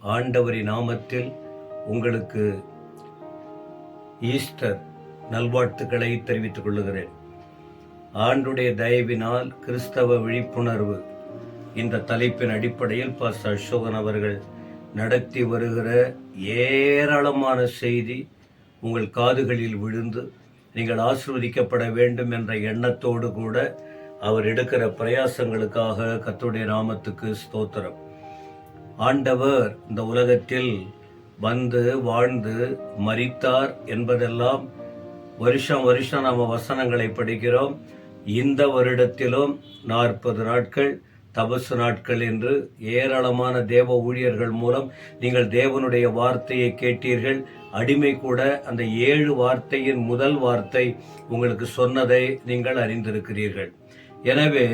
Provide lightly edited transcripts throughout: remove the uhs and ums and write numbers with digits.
ஆண்டவரின் நாமத்தில் உங்களுக்கு ஈஸ்டர் நல்வாழ்த்துக்களை தெரிவித்துக் கொள்ளுகிறேன். ஆண்டுடைய தயவினால் கிறிஸ்தவ விழிப்புணர்வு இந்த தலைப்பின் அடிப்படையில் பாஸ்டர் அசோகன் அவர்கள் நடத்தி வருகிற ஏராளமான செய்தி உங்கள் காதுகளில் விழுந்து நீங்கள் ஆசீர்வதிக்கப்பட வேண்டும் என்ற எண்ணத்தோடு கூட அவர் எடுக்கிற பிரயாசங்களுக்காக கர்த்தருடைய நாமத்துக்கு ஸ்தோத்திரம். ஆண்டவர் இந்த உலகத்தில் வந்து வாழ்ந்து மரித்தார் என்பதெல்லாம் வருஷம் நம்ம வசனங்களை படிக்கிறோம். இந்த வருடத்திலும் 40 நாட்கள் தபசு நாட்கள் என்று ஏராளமான தேவ ஊழியர்கள் மூலம் நீங்கள் தேவனுடைய வார்த்தையை கேட்டீர்கள். அடிமை கூட அந்த 7 வார்த்தையின் முதல் வார்த்தை உங்களுக்கு சொன்னதை நீங்கள் அறிந்திருக்கிறீர்கள். எனவே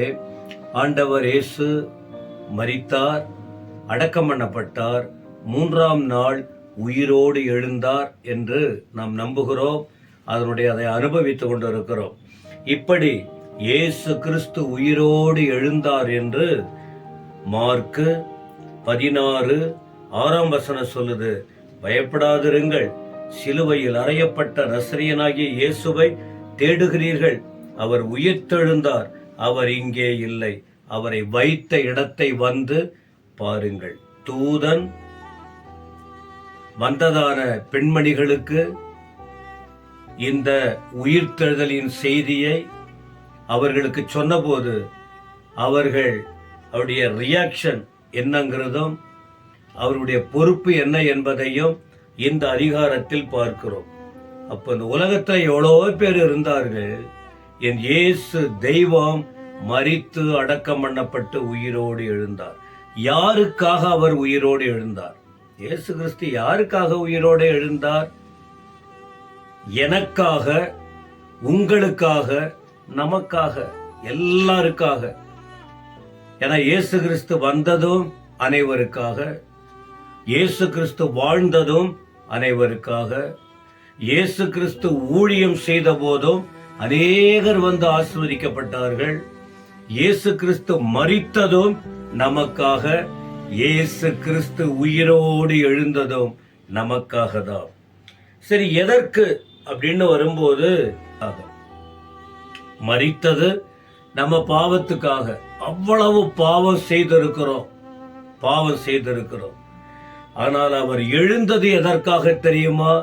ஆண்டவர் இயேசு மரித்தார், அடக்கம் பண்ணப்பட்டார், 3ஆம் நாள் உயிரோடு எழுந்தார் என்று நாம் நம்புகிறோம். அதை அனுபவித்துக் கொண்டிருக்கிறோம். இப்படி இயேசு கிறிஸ்து உயிரோடு எழுந்தார் என்று மார்க்கு 16:6 வசனம் சொல்லுது. பயப்படாதிருங்கள், சிலுவையில் அறையப்பட்ட நசரியனாகிய இயேசுவை தேடுகிறீர்கள். அவர் உயிர்த்தெழுந்தார், அவர் இங்கே இல்லை. அவரை வைத்த இடத்தை வந்து பாருங்கள். தூதன் வந்ததான பெண்மணிகளுக்கு இந்த உயிர்த்தெழுதலின் செய்தியை அவர்களுக்கு சொன்னபோது அவருடைய ரியாக்ஷன் என்னங்கிறதும் அவருடைய பொறுப்பு என்ன என்பதையும் இந்த அதிகாரத்தில் பார்க்கிறோம். அப்போ இந்த உலகத்தில் எவ்வளோ பேர் இருந்தார்கள். என் இயேசு தெய்வம் மரித்து அடக்கம் பண்ணப்பட்டு உயிரோடு எழுந்தார். யாருக்காக அவர் உயிரோடு எழுந்தார்? இயேசு கிறிஸ்து யாருக்காக உயிரோடு எழுந்தார்? எனக்காக, உங்களுக்காக, நமக்காக, எல்லாருக்காக. ஏன்னா இயேசு கிறிஸ்து வந்ததும் அனைவருக்காக, இயேசு கிறிஸ்து வாழ்ந்ததும் அனைவருக்காக, இயேசு கிறிஸ்து ஊழியம் செய்த போதும் அநேகர் வந்து ஆசீர்வதிக்கப்பட்டார்கள். இயேசு கிறிஸ்து மரித்ததும் நமக்காக, இயேசு கிறிஸ்து உயிரோடு எழுந்ததும் நமக்காக தான். சரி, எதற்கு அப்படின்னு வரும்போது மரித்தது நம்ம பாவத்துக்காக. அவ்வளவு பாவம் செய்திருக்கிறோம். ஆனால் அவர் எழுந்தது எதற்காக தெரியுமா?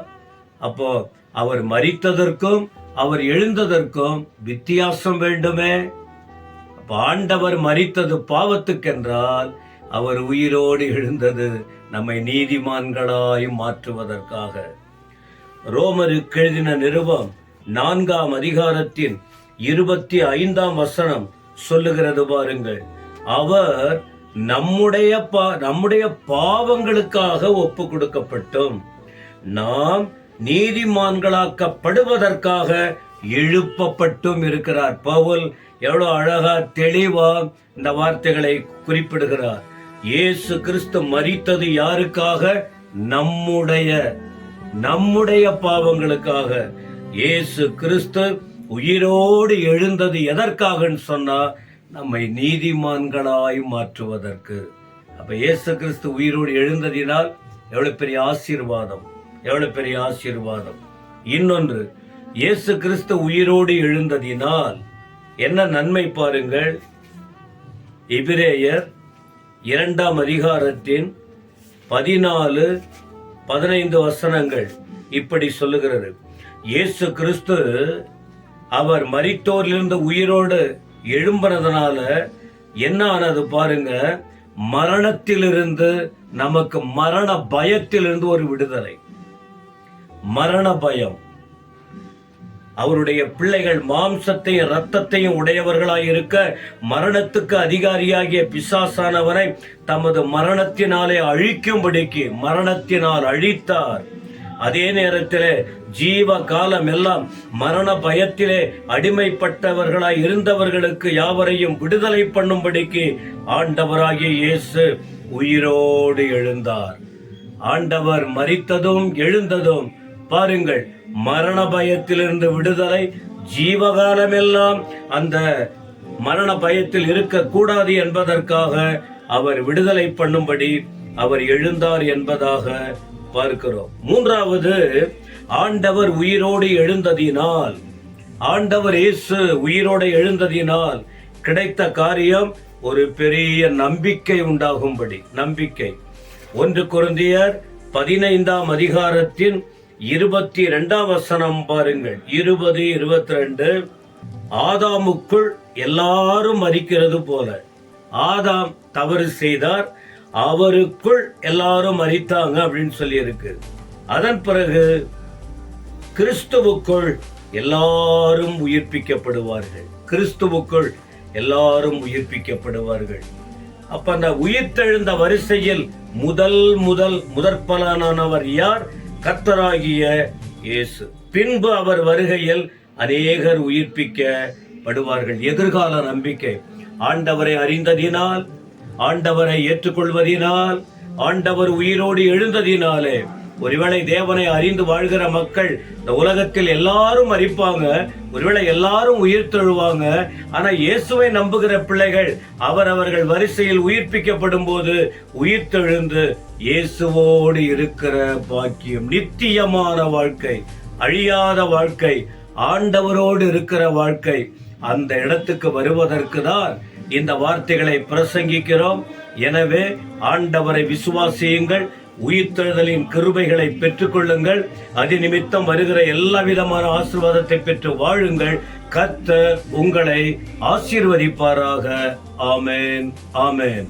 அப்போ அவர் மரித்ததற்கும் அவர் எழுந்ததற்கும் வித்தியாசம் வேண்டுமே. அப்ப ஆண்டவர் மரித்தது பாவத்துக்கென்றால் அவர் உயிரோடு எழுந்தது நம்மை நீதிமான்களாய் மாற்றுவதற்காக. ரோமருக்கு எழுதின நிருபம் 4ஆம் அதிகாரத்தின் 25 வசனம் சொல்லுகிறது பாருங்கள். அவர் நம்முடைய பாவங்களுக்காக ஒப்பு கொடுக்கப்பட்டும் நாம் நீதிமான்களாக்கப்படுவதற்காக எழுப்பப்பட்டும் இருக்கிறார். பவுல் எவ்வளவு அழகா தெளிவா இந்த வார்த்தைகளை குறிப்பிடுகிறார். இயேசு கிறிஸ்து மரித்தது யாருக்காக? நம்முடைய பாவங்களுக்காக. இயேசு கிறிஸ்து உயிரோடு எழுந்தது எதற்காகன்னு சொன்னா நம்மை நீதிமான்களாய் மாற்றுவதற்கு. அப்ப இயேசு கிறிஸ்து உயிரோடு எழுந்ததினால் எவ்வளவு பெரிய ஆசீர்வாதம். இன்னொன்று, இயேசு கிறிஸ்து உயிரோடு எழுந்ததினால் என்ன நன்மை பாருங்கள். எபிரேயர் 2ஆம் அதிகாரத்தின் 14-15 வசனங்கள் இப்படி சொல்லுகிறது. இயேசு கிறிஸ்து அவர் மரித்தோரிலிருந்து உயிரோடு எழும்பினதுனால என்ன ஆனது பாருங்க. மரணத்திலிருந்து நமக்கு, மரண பயத்திலிருந்து ஒரு விடுதலை. மரண பயம். அவருடைய பிள்ளைகள் மாம்சத்தையும் இரத்தத்தையும் உடையவர்களாய் இருக்க மரணத்துக்கு அதிகாரியாகிய பிசாசானவரை தமது மரணத்தினாலே அழிக்கும்படிக்கு மரணத்தினால் அழித்தார். அதே நேரத்தில் ஜீவ காலம் எல்லாம் மரண பயத்திலே அடிமைப்பட்டவர்களாய் இருந்தவர்களுக்கு யாவரையும் விடுதலை பண்ணும்படிக்கு ஆண்டவராகிய இயேசு உயிரோடு எழுந்தார். ஆண்டவர் மரித்ததும் எழுந்ததும் பாருங்கள், மரண பயத்திலிருந்து விடுதலை. ஜீவகாலமெல்லாம் அந்த மரண பயத்தில் இருக்கக்கூடாது என்பதற்காக அவர் விடுதலை பண்ணும்படி அவர் எழுந்தார் என்பதாக பார்க்கிறோம். மூன்றாவது, ஆண்டவர் உயிரோடு எழுந்ததினால், ஆண்டவர் இயேசு உயிரோடு எழுந்ததினால் கிடைத்த காரியம் ஒரு பெரிய நம்பிக்கை உண்டாகும்படி. நம்பிக்கை 1 கொரிந்தியர் 15ஆம் அதிகாரத்தின் 22ஆம் வசனம் பாருங்கள். 20-22. ஆதாமுக்குள் எல்லாரும் மரிக்கிறது போல, ஆதாம் தவறு செய்தார், அவருக்குள் எல்லாரும் மரித்தாங்க அப்படின்னு சொல்லி இருக்கு. அதன் பிறகு கிறிஸ்துவுக்குள் எல்லாரும் உயிர்ப்பிக்கப்படுவார்கள். கிறிஸ்துவுக்குள் எல்லாரும் உயிர்ப்பிக்கப்படுவார்கள். அப்ப அந்த உயிர்த்தெழுந்த வரிசையில் முதற்பலனானவர் யார்? கர்த்தராகிய இயேசு. பின்பு அவர் வருகையில் அநேகர் உயிர்ப்பிக்கப்படுவார்கள். எதிர்கால நம்பிக்கை. ஆண்டவரை அறிந்ததினால், ஆண்டவரை ஏற்றுக்கொள்வதினால், ஆண்டவர் உயிரோடு எழுந்ததினாலே, ஒருவேளை தேவனை அறிந்து வாழ்கிற மக்கள் இந்த உலகத்தில் எல்லாரும் மரிப்பாங்க, ஒருவேளை எல்லாரும் உயிர்த்தெழுவாங்க. ஆனா இயேசுவை நம்புகிற பிள்ளைகள் அவர்கள் வரிசையில் உயிர்ப்பிக்கப்படும் போது உயிர்த்தெழுந்து இயேசுவோடு இருக்கிற பாக்கியம், நித்தியமான வாழ்க்கை, அழியாத வாழ்க்கை, ஆண்டவரோடு இருக்கிற வாழ்க்கை, அந்த இடத்துக்கு வருவதற்கு தான் இந்த வார்த்தைகளை பிரசங்கிக்கிறோம். எனவே ஆண்டவரை விசுவாசியுங்கள், உயிர்த்தெழுதலின் கிருபைகளை பெற்றுக் கொள்ளுங்கள், அது நிமித்தம் வருகிற எல்லா விதமான ஆசீர்வாதத்தை பெற்று வாழுங்கள். கர்த்தர் உங்களை ஆசீர்வதிப்பாராக. ஆமென், ஆமென்.